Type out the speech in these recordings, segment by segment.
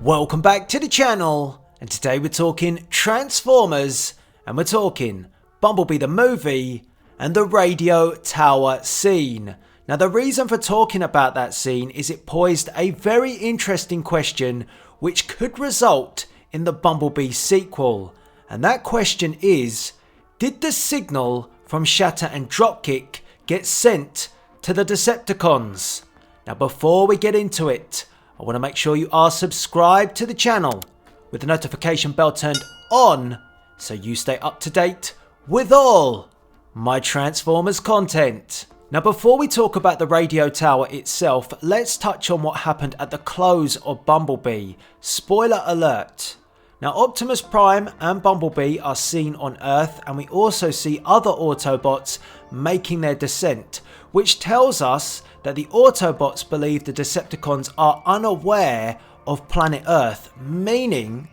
Welcome back to the channel, and today we're talking Transformers, and we're talking Bumblebee the movie and the radio tower scene. Now the reason for talking about that scene is it posed a very interesting question which could result in the Bumblebee sequel, and that question is, did the signal from Shatter and Dropkick get sent to the Decepticons? Now before we get into it, I want to make sure you are subscribed to the channel with the notification bell turned on so you stay up to date with all my Transformers content. Now before we talk about the radio tower itself, let's touch on what happened at the close of Bumblebee. Spoiler alert. Now Optimus Prime and Bumblebee are seen on Earth, and we also see other Autobots making their descent, which tells us that the Autobots believe the Decepticons are unaware of planet Earth, meaning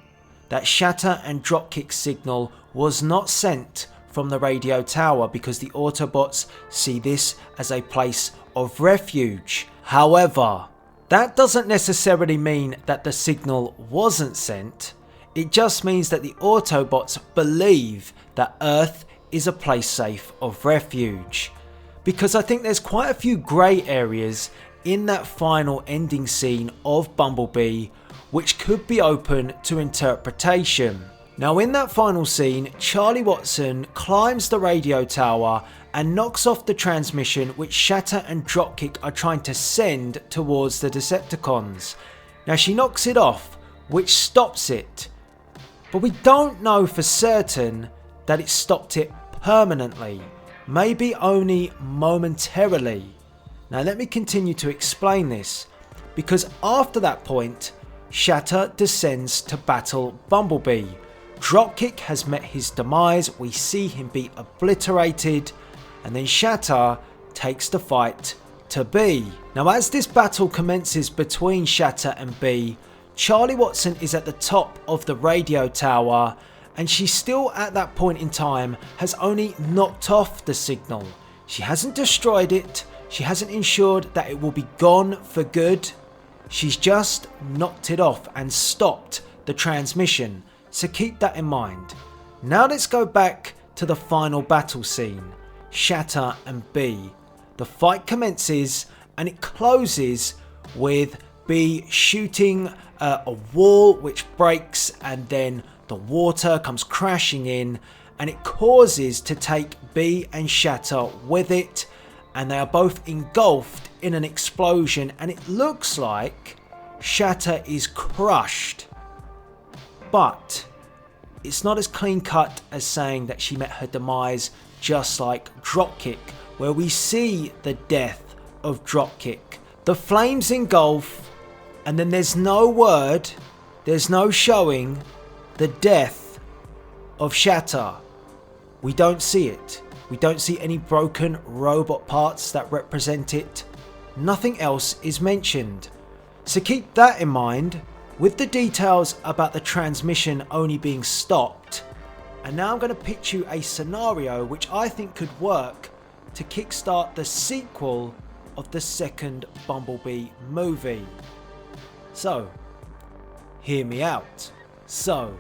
that Shatter and Dropkick's signal was not sent from the radio tower because the Autobots see this as a place of refuge. However, that doesn't necessarily mean that the signal wasn't sent. It just means that the Autobots believe that Earth is a place safe of refuge. Because I think there's quite a few grey areas in that final ending scene of Bumblebee which could be open to interpretation. Now in that final scene, Charlie Watson climbs the radio tower and knocks off the transmission which Shatter and Dropkick are trying to send towards the Decepticons. Now she knocks it off, which stops it, but we don't know for certain that it stopped it permanently. Maybe only momentarily. Now let me continue to explain this, because after that point, Shatter descends to battle Bumblebee. Dropkick has met his demise, we see him be obliterated, and then Shatter takes the fight to Bee. Now as this battle commences between Shatter and Bee, Charlie Watson is at the top of the radio tower, and she still at that point in time has only knocked off the signal. She hasn't destroyed it, she hasn't ensured that it will be gone for good. She's just knocked it off and stopped the transmission, so keep that in mind. Now let's go back to the final battle scene, Shatter and Bee. The fight commences and it closes with Bee shooting a wall which breaks, and then the water comes crashing in and it causes to take Bee and Shatter with it, and they are both engulfed in an explosion, and it looks like Shatter is crushed. But it's not as clean cut as saying that she met her demise just like Dropkick, where we see the death of Dropkick. The flames engulf, and then there's no word, there's no showing the death of Shatter. We don't see it. We don't see any broken robot parts that represent it. Nothing else is mentioned. So keep that in mind with the details about the transmission only being stopped. And now I'm going to pitch you a scenario which I think could work to kickstart the sequel of the second Bumblebee movie. So, hear me out. So,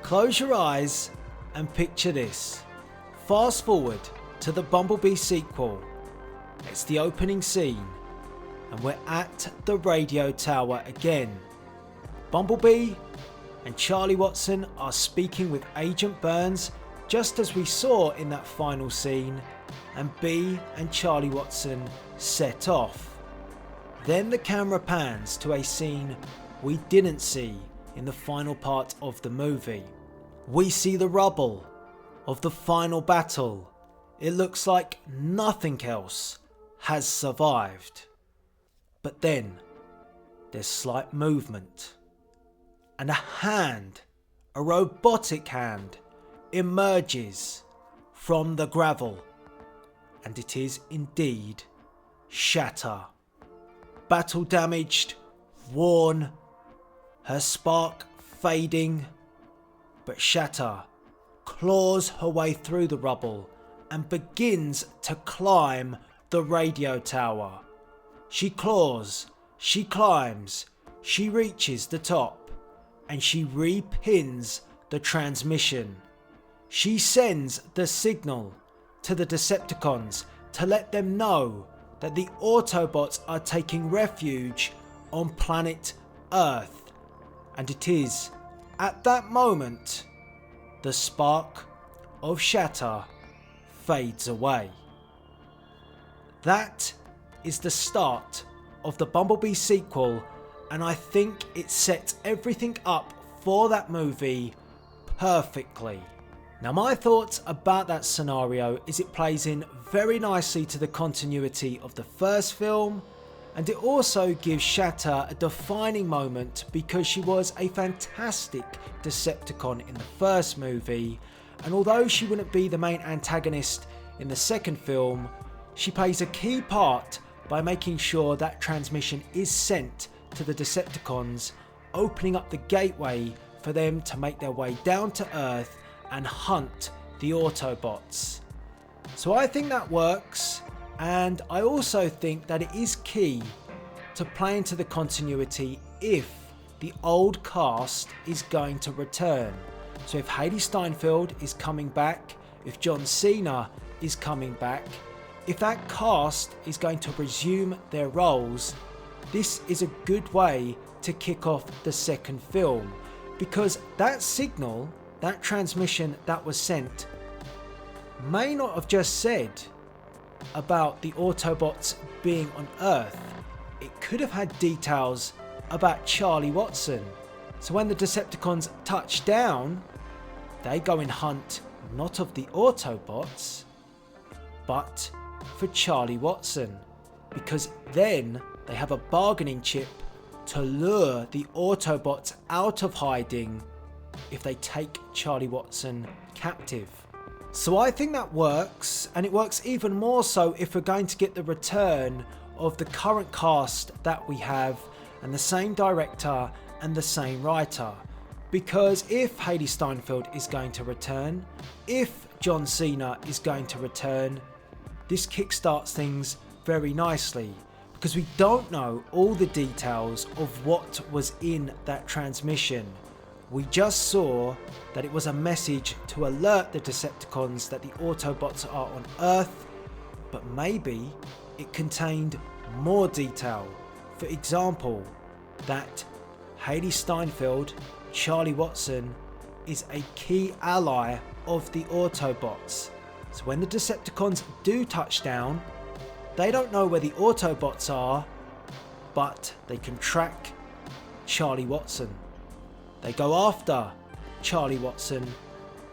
close your eyes and picture this. Fast forward to the Bumblebee sequel. It's the opening scene and we're at the radio tower again. Bumblebee and Charlie Watson are speaking with Agent Burns, just as we saw in that final scene, and Bee and Charlie Watson set off. Then the camera pans to a scene we didn't see in the final part of the movie. We see the rubble of the final battle. It looks like nothing else has survived. But then there's slight movement, and a hand, a robotic hand, emerges from the gravel, and it is indeed Shatter. Battle damaged, worn, her spark fading, but Shatter claws her way through the rubble and begins to climb the radio tower. She claws, she climbs, she reaches the top, and she repins the transmission. She sends the signal to the Decepticons to let them know that the Autobots are taking refuge on planet Earth. And it is at that moment the spark of Shatter fades away. That is the start of the Bumblebee sequel, and I think it sets everything up for that movie perfectly. Now, my thoughts about that scenario is it plays in very nicely to the continuity of the first film, and it also gives Shatter a defining moment because she was a fantastic Decepticon in the first movie, and although she wouldn't be the main antagonist in the second film, she plays a key part by making sure that transmission is sent to the Decepticons, opening up the gateway for them to make their way down to Earth and hunt the Autobots. So I think that works, and I also think that it is key to play into the continuity if the old cast is going to return. So if Hailee Steinfeld is coming back, if John Cena is coming back, if that cast is going to resume their roles, this is a good way to kick off the second film, because that signal, that transmission that was sent, may not have just said about the Autobots being on Earth. It could have had details about Charlie Watson. So when the Decepticons touch down, they go in hunt not of the Autobots, but for Charlie Watson, because then they have a bargaining chip to lure the Autobots out of hiding if they take Charlie Watson captive. So I think that works, and it works even more so if we're going to get the return of the current cast that we have, and the same director and the same writer. Because if Hailee Steinfeld is going to return, if John Cena is going to return, this kickstarts things very nicely, because we don't know all the details of what was in that transmission. We just saw that it was a message to alert the Decepticons that the Autobots are on Earth, but maybe it contained more detail. For example, that Hailee Steinfeld, Charlie Watson, is a key ally of the Autobots. So when the Decepticons do touch down, they don't know where the Autobots are, but they can track Charlie Watson. They go after Charlie Watson,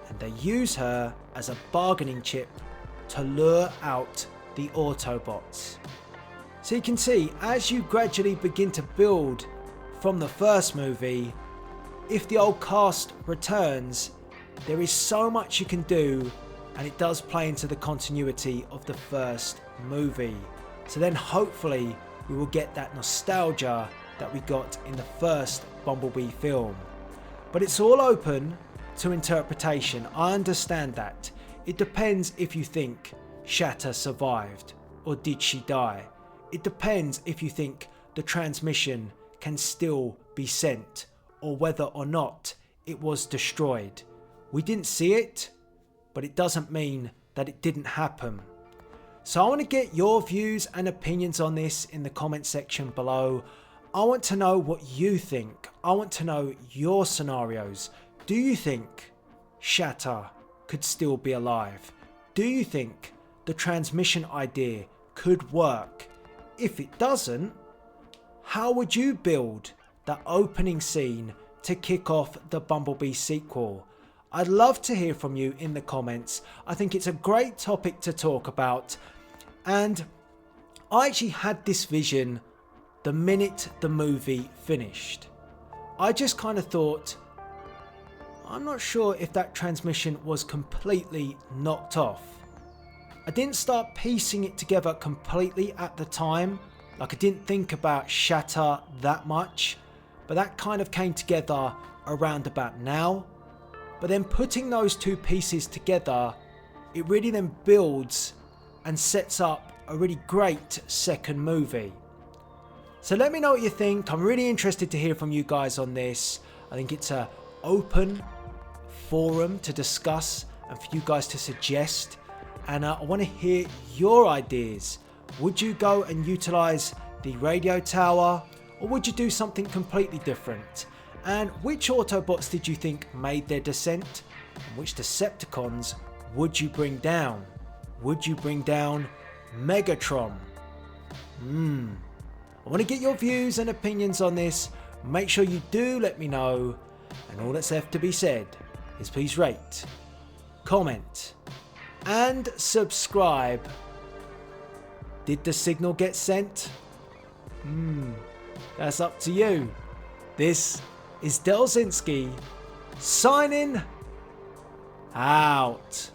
and they use her as a bargaining chip to lure out the Autobots. So you can see, as you gradually begin to build from the first movie, if the old cast returns, there is so much you can do, and it does play into the continuity of the first movie. So then hopefully we will get that nostalgia that we got in the first Bumblebee film. But it's all open to interpretation. I understand that. It depends if you think Shatter survived, or did she die. It depends if you think the transmission can still be sent, or whether or not it was destroyed. We didn't see it, but it doesn't mean that it didn't happen. So I want to get your views and opinions on this in the comment section below. I want to know what you think. I want to know your scenarios. Do you think Shatter could still be alive? Do you think the transmission idea could work? If it doesn't, how would you build that opening scene to kick off the Bumblebee sequel? I'd love to hear from you in the comments. I think it's a great topic to talk about, and I actually had this vision the minute the movie finished. I just kind of thought, I'm not sure if that transmission was completely knocked off. I didn't start piecing it together completely at the time, like I didn't think about Shatter that much, but that kind of came together around about now. But then putting those two pieces together, it really then builds and sets up a really great second movie. So let me know what you think. I'm really interested to hear from you guys on this. I think it's an open forum to discuss and for you guys to suggest. And I want to hear your ideas. Would you go and utilize the radio tower, or would you do something completely different? And which Autobots did you think made their descent? And which Decepticons would you bring down? Would you bring down Megatron? I want to get your views and opinions on this. Make sure you do let me know. And all that's left to be said is please rate, comment, and subscribe. Did the signal get sent? That's up to you. This is Delzinski signing out.